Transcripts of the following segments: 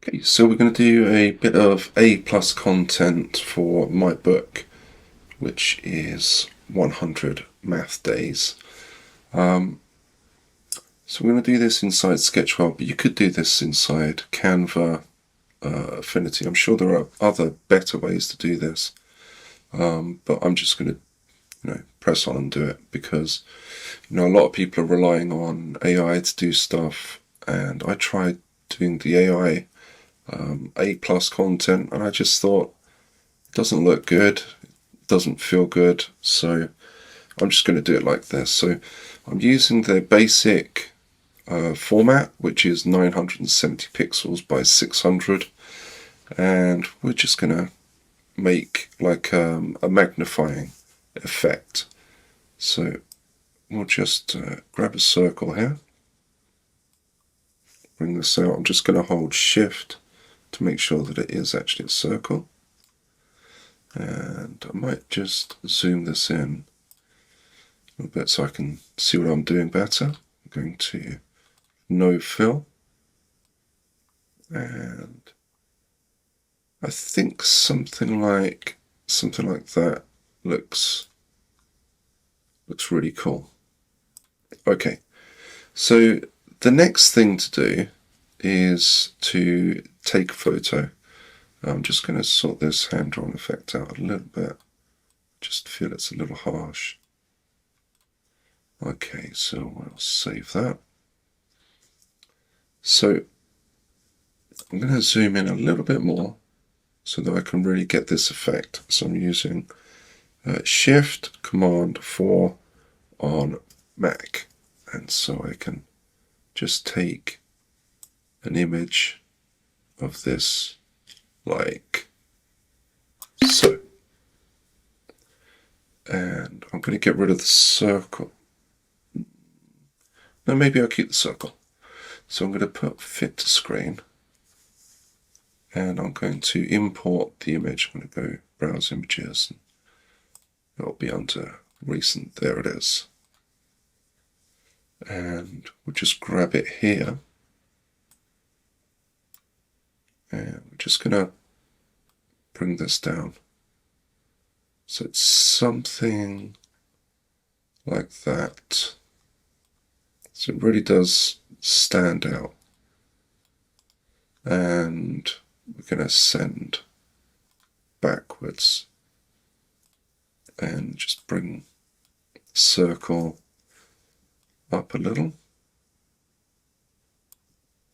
Okay, so we're going to do a bit of A plus content for my book, which is 100 math days. So we're going to do this inside Sketchwell, but you could do this inside Canva, Affinity. I'm sure there are other better ways to do this, but I'm just going to press on and do it because a lot of people are relying on AI to do stuff, and I tried doing the AI A plus content, and I just thought it doesn't look good, it doesn't feel good, so I'm just going to do it like this. So I'm using the basic format, which is 970 pixels by 600, and we're just going to make like a magnifying effect. So we'll just grab a circle here, bring this out. I'm just going to hold shift to make sure that it is actually a circle, and I might just zoom this in a little bit so I can see what I'm doing better. I'm going to no fill, and I think something like that looks really cool. Okay, so the next thing to do is to take a photo. I'm just going to sort this hand-drawn effect out a little bit. Just feel it's a little harsh. Okay, so I'll save that. So I'm going to zoom in a little bit more so that I can really get this effect. So I'm using Shift Command 4 on Mac, and so I can just take an image of this like so. And I'm going to get rid of the circle. No, maybe I'll keep the circle. So I'm going to put fit to screen, and I'm going to import the image. I'm going to go browse images, and it'll be under recent. There it is. And we'll just grab it here, and we're just going to bring this down. So it's something like that. So it really does stand out. And we're going to send backwards and just bring the circle up a little.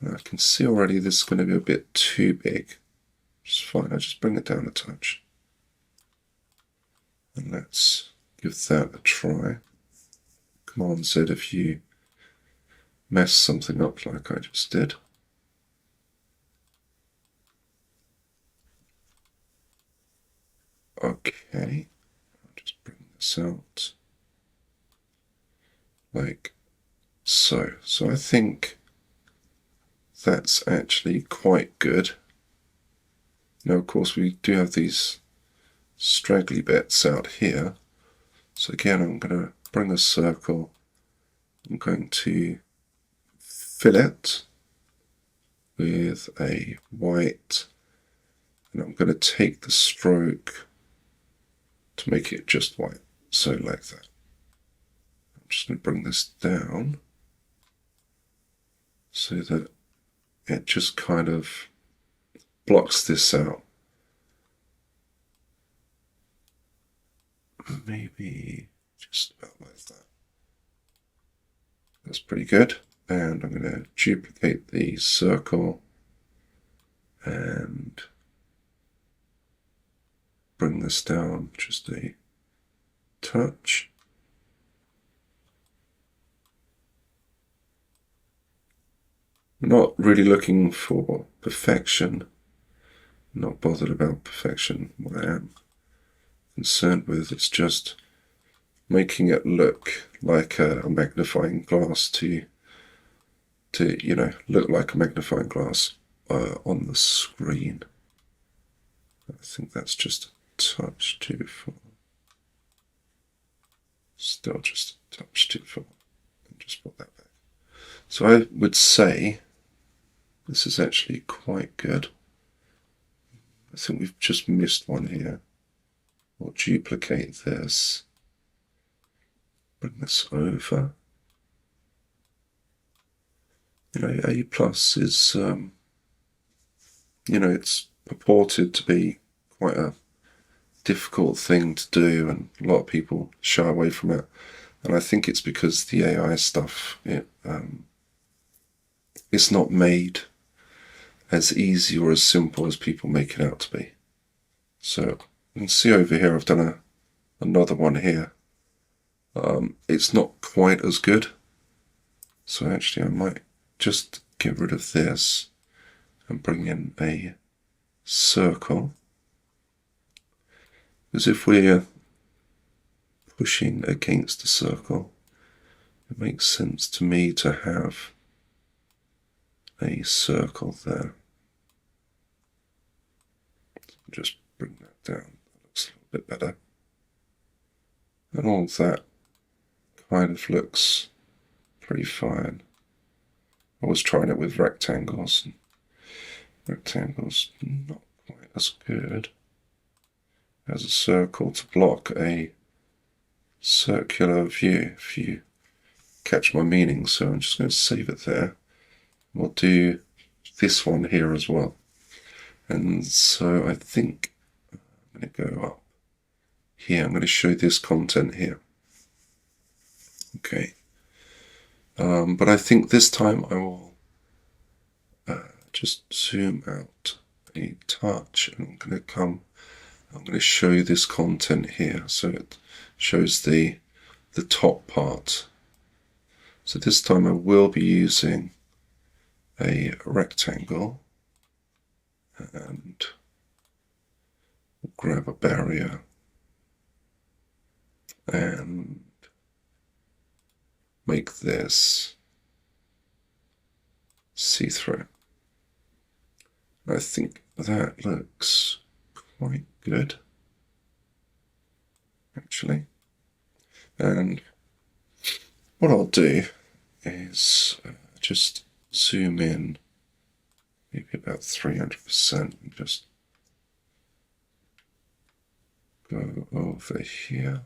And I can see already this is going to be a bit too big. It's fine, I just bring it down a touch. And let's give that a try. Command Z if you mess something up like I just did. Okay, I'll just bring this out like so. So I think that's actually quite good. Now, of course, we do have these straggly bits out here. So again, I'm going to bring a circle. I'm going to fill it with a white, and I'm going to take the stroke to make it just white, so like that. I'm just going to bring this down so that it just kind of blocks this out. Maybe just about like that. That's pretty good. And I'm going to duplicate the circle and bring this down just a touch. I'm not really looking for perfection. I'm not bothered about perfection. What I am concerned with is just making it look like a magnifying glass to look like a magnifying glass on the screen. I think that's just a touch too far. Still just a touch too far. And just put that back. So I would say This is actually quite good. I think we've just missed one here. We'll duplicate this. Bring this over. A plus is, it's purported to be quite a difficult thing to do, and a lot of people shy away from it. And I think it's because the AI stuff, it's not made as easy or as simple as people make it out to be. So you can see over here, I've done another one here. It's not quite as good. So actually I might just get rid of this and bring in a circle. Because if we're pushing against a circle, it makes sense to me to have a circle there. Just bring that down. That looks a little bit better. And all that kind of looks pretty fine. I was trying it with rectangles, and rectangles not quite as good as a circle to block a circular view, if you catch my meaning. So I'm just going to save it there. We'll do this one here as well. And so I think I'm going to go up here. I'm going to show this content here. Okay. But I think this time I will just zoom out a touch, and I'm going to show this content here. So it shows the top part. So this time I will be using a rectangle, and grab a barrier and make this see-through. I think that looks quite good, actually. And what I'll do is just zoom in maybe about 300% and just go over here.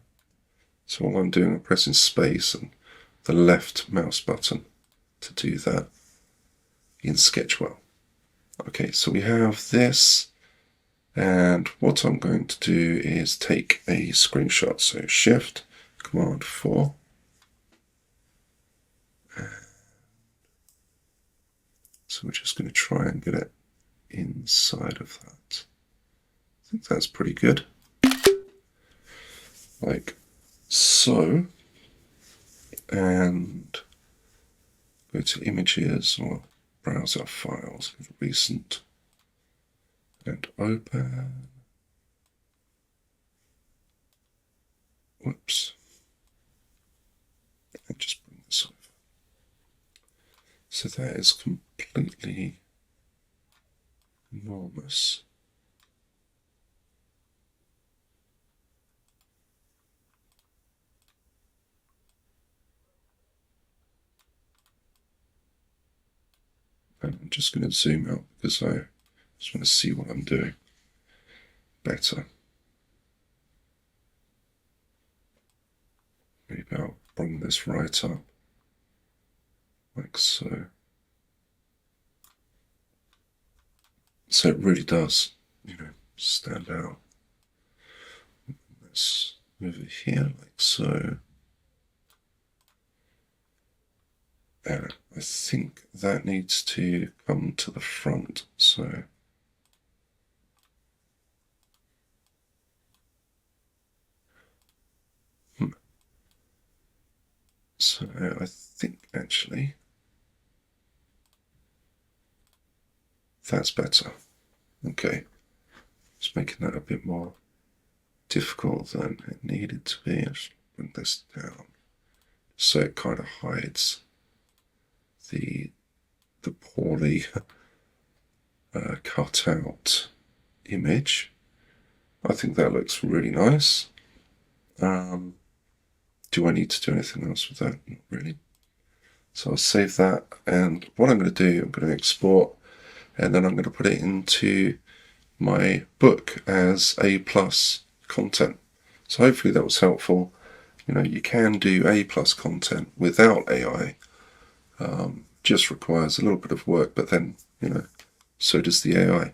So all I'm doing, I'm pressing space and the left mouse button to do that in Sketchwell. Okay, so we have this, and what I'm going to do is take a screenshot. So Shift, Command 4. So we're just going to try and get it inside of that. I think that's pretty good. Like so. And go to Images or Browse our files, go to Recent and Open. Whoops. And just bring this over. So that is completely enormous. And I'm just going to zoom out because I just want to see what I'm doing better. Maybe I'll bring this right up, like so. So it really does, stand out. Let's move it here, like so. And I think that needs to come to the front, so So I think actually that's better. Okay, just making that a bit more difficult than it needed to be. I'll just bring this down so it kind of hides the poorly cut out image. I think that looks really nice. Do I need to do anything else with that? Not really. So I'll save that, and what I'm going to do, I'm going to export and then I'm going to put it into my book as A+ content. So hopefully that was helpful. You can do A+ content without AI. Just requires a little bit of work, but then, so does the AI.